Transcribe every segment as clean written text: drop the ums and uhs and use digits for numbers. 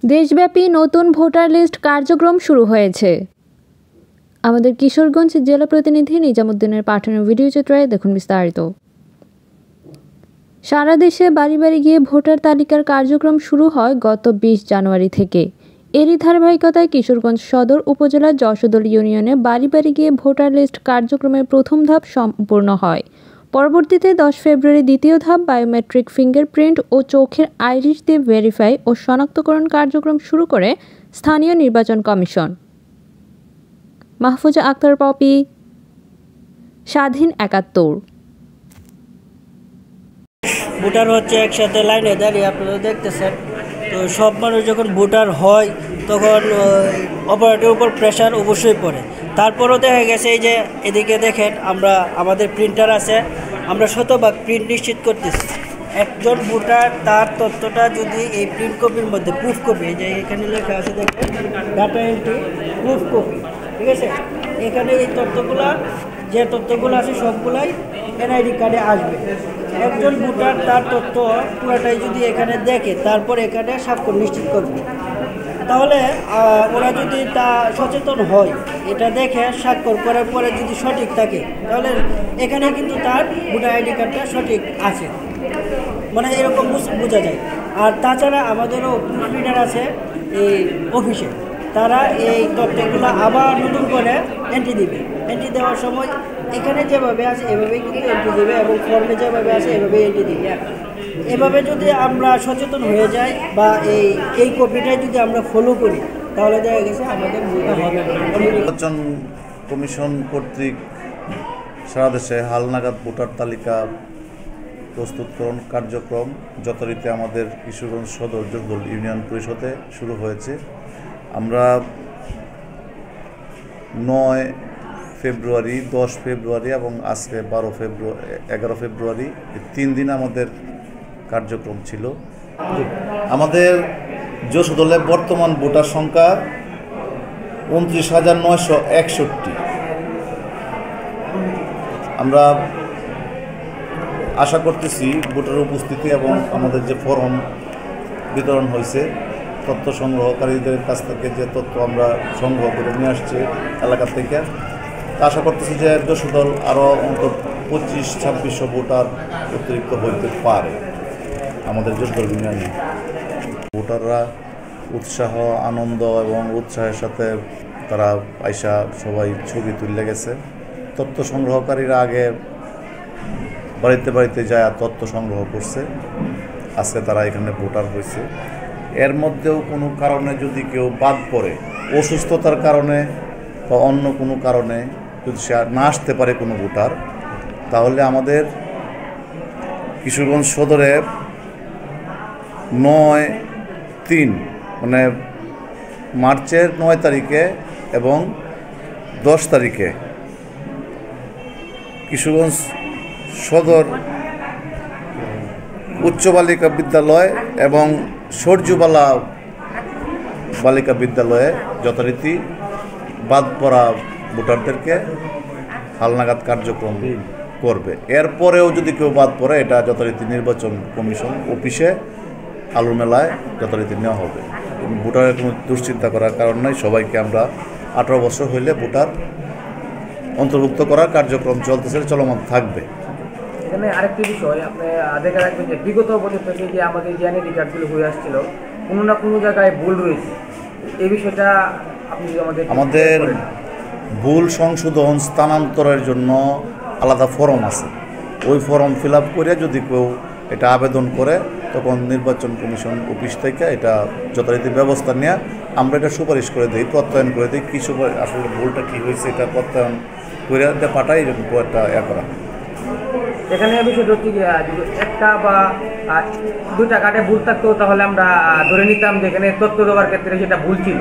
দেশব্যাপী নতুন voter list কার্যক্রম শুরু হয়েছে। আমাদের কিশোরগঞ্জ জেলা প্রতিনিধি নিজামুদ্দিনের পাঠানো ভিডিও চিত্রে দেখুন বিস্তারিত। সারা দেশে বাড়ি বাড়ি গিয়ে ভোটার তালিকার কার্যক্রম শুরু হয় গত 20 জানুয়ারি থেকে। এরই ধারাবাহিকতায় কিশোরগঞ্জ সদর উপজেলার যশোদল ইউনিয়নে বাড়ি বাড়ি গিয়ে ভোটার লিস্ট কার্যক্রমের প্রথম ধাপ সম্পূর্ণ হয়। পরবর্তীতে 10 ফেব্রুয়ারি দ্বিতীয় ধাপ বায়োমেট্রিক ফিঙ্গারপ্রিন্ট ও চোখের আইরিশ দিয়ে ভেরিফাই ও শনাক্তকরণ কার্যক্রম শুরু করে স্থানীয় নির্বাচন কমিশন। মাহফুজা আক্তার পপি, স্বাধীন ৭১। ভোটার হচ্ছে একসাথে লাইনে দাঁড়িয়ে আপনারা দেখতেছেন। তো সব মানুষ যখন ভোটার হয় তখন অপারেটরের উপর প্রেশার অবশ্যই পড়ে। তারপরও দেখা গেছে এই যে এদিকে দেখেন আমাদের প্রিন্টার আছে, আমরা শতভাগ প্রিন্ট নিশ্চিত করতেছি। একজন ভোটার তার তথ্যটা যদি এই প্রিন্ট কপির মধ্যে প্রুফ কপি, যে এখানে লেখা আছে দেখেন ডাটা এন্ট্রি প্রুফ কপি, ঠিক আছে, এখানে এই যে তথ্যগুলো আছে সবগুলাই এনআইডি কার্ডে আসবে। একজন ভোটার তার তথ্য পুরাটাই যদি এখানে দেখে তারপর এখানে স্বাক্ষর নিশ্চিত করবে, তাহলে ওরা যদি তা সচেতন হয়, এটা দেখে স্বাক্ষর করার পরে যদি সঠিক থাকে তাহলে এখানে কিন্তু তার ভোটার আইডি কার্ডটা সঠিক আছে, মানে এরকম বোঝা যায়। আর তাছাড়া আমাদেরও প্রুফরিডার আছে এই অফিসে, তারা এই তথ্যগুলো আবার নতুন করে এন্ট্রি দিবে। এন্ট্রি দেওয়ার সময় এখানে যেভাবে আছে এভাবেই কিন্তু এন্ট্রি দেবে এবং ফর্মে যেভাবে আছে এভাবেই এন্ট্রি দিবে। এভাবে যদি আমরা সচেতন হয়ে যাই বা এই কপিটাই যদি আমরা ফলো করি তাহলে দেখা গেছে আমাদের ভুলটা হবে না। নির্বাচন কমিশন কর্তৃক সারা দেশে হালনাগাদ ভোটার তালিকা প্রস্তুতকরণ কার্যক্রম যথারীতি আমাদের কিশোরগঞ্জ সদর যশোদল ইউনিয়ন পরিষদে শুরু হয়েছে। আমরা 9 ফেব্রুয়ারি, 10 ফেব্রুয়ারি এবং আজকে 11 ফেব্রুয়ারি, এই 3 দিন আমাদের কার্যক্রম ছিল। আমাদের যশোদলে বর্তমান ভোটার সংখ্যা 29,961। আমরা আশা করতেছি ভোটার উপস্থিতি এবং আমাদের যে ফর্ম বিতরণ হয়েছে, তথ্য সংগ্রহকারীদের কাছ থেকে যে তথ্য আমরা সংগ্রহ করে নিয়ে আসছি এলাকা থেকে, আশা করতেছি যে যশোদল আরও অন্তত 25-2600 ভোটার অতিরিক্ত হইতে পারে আমাদের যশোদল ইউনিয়নে। ভোটাররা উৎসাহ, আনন্দ এবং উৎসাহের সাথে তারা আইসা সবাই ছবি তুলে গেছে। তথ্য সংগ্রহকারীরা আগে বাড়িতে বাড়িতে যায় তথ্য সংগ্রহ করছে, আজকে তারা এখানে ভোটার হয়েছে। এর মধ্যেও কোনো কারণে যদি কেউ বাদ পড়ে, অসুস্থতার কারণে বা অন্য কোনো কারণে যদি সে না আসতে পারে কোনো ভোটার, তাহলে আমাদের কিশোরগঞ্জ সদরে 9/3 মানে মার্চের 9 তারিখে এবং 10 তারিখে কিশোরগঞ্জ সদর উচ্চ বালিকা বিদ্যালয় এবং সূর্যবালা বালিকা বিদ্যালয়ে যথারীতি বাদ পড়া ভোটারদেরকে হালনাগাদ কার্যক্রম করবে। এরপরেও যদি কেউ বাদ পড়ে, এটা যথারীতি নির্বাচন কমিশন অফিসে আলু মেলায় যথারীতি নেওয়া হবে। ভোটারের কোনো দুশ্চিন্তা করার কারণ নাই। সবাইকে আমরা 18 বছর হইলে ভোটার অন্তর্ভুক্ত করার কার্যক্রম চলতেছে, চলমান থাকবে। এখানে আরেকটি বিষয় আপনি দেখে রাখবেন যে বিগত বছর থেকে যে আমাদের যে আইডি কার্ডগুলো হয়ে আসছিল, কোনো না কোনো জায়গায় ভুল রয়েছে। এই বিষয়টা আপনি আমাদের ভুল সংশোধন স্থানান্তরের জন্য আলাদা ফর্ম আছে, ওই ফর্ম ফিল আপ করে যদি কেউ এটা আবেদন করে তখন নির্বাচন কমিশন অফিস থেকে এটা যথারীতি ব্যবস্থা নিয়ে আমরা এটা সুপারিশ করে দিই, প্রত্যয়ন করে দিই। কী আসলে ভুলটা কী হয়েছে এটা প্রত্যয়ন করে পাঠাই একটা করা। এখানে বিষয়টা হচ্ছে যদি একটা বা 2টা কার্ডে ভুল থাকতো তাহলে আমরা ধরে নিতাম যে এখানে তথ্য দেওয়ার ক্ষেত্রে সেটা ভুল ছিল,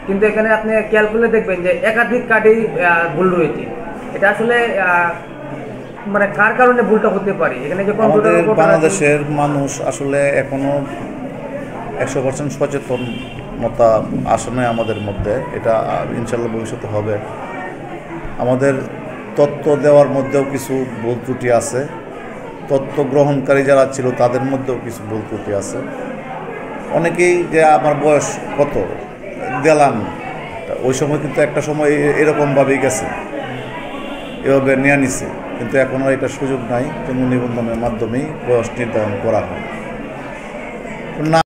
কিন্তু এখানে আপনি ক্যালকুলেট দেখবেন যে একাধিক কার্ডেই ভুল রয়েছে। এটা আসলে মানে কার কারণে ভুলটা হতে পারে? এখানে যে আমাদের বাংলাদেশের মানুষ আসলে এখনো 100% সচেতনতা আসে নাই আমাদের মধ্যে, এটা ইনশাল্লাহ ভবিষ্যতে হবে। আমাদের তথ্য দেওয়ার মধ্যেও কিছু ভুল ত্রুটি আছে, তথ্য গ্রহণকারী যারা ছিল তাদের মধ্যেও কিছু ভুল ত্রুটি আছে। অনেকেই যে আমার বয়স কত দিলাম, ওই সময় কিন্তু একটা সময় এরকমভাবেই গেছে, এভাবে নিয়ে নিছে, কিন্তু এখন আর এটা সুযোগ নাই, জন্ম নিবন্ধনের মাধ্যমেই বয়স নির্ধারণ করা হয় না।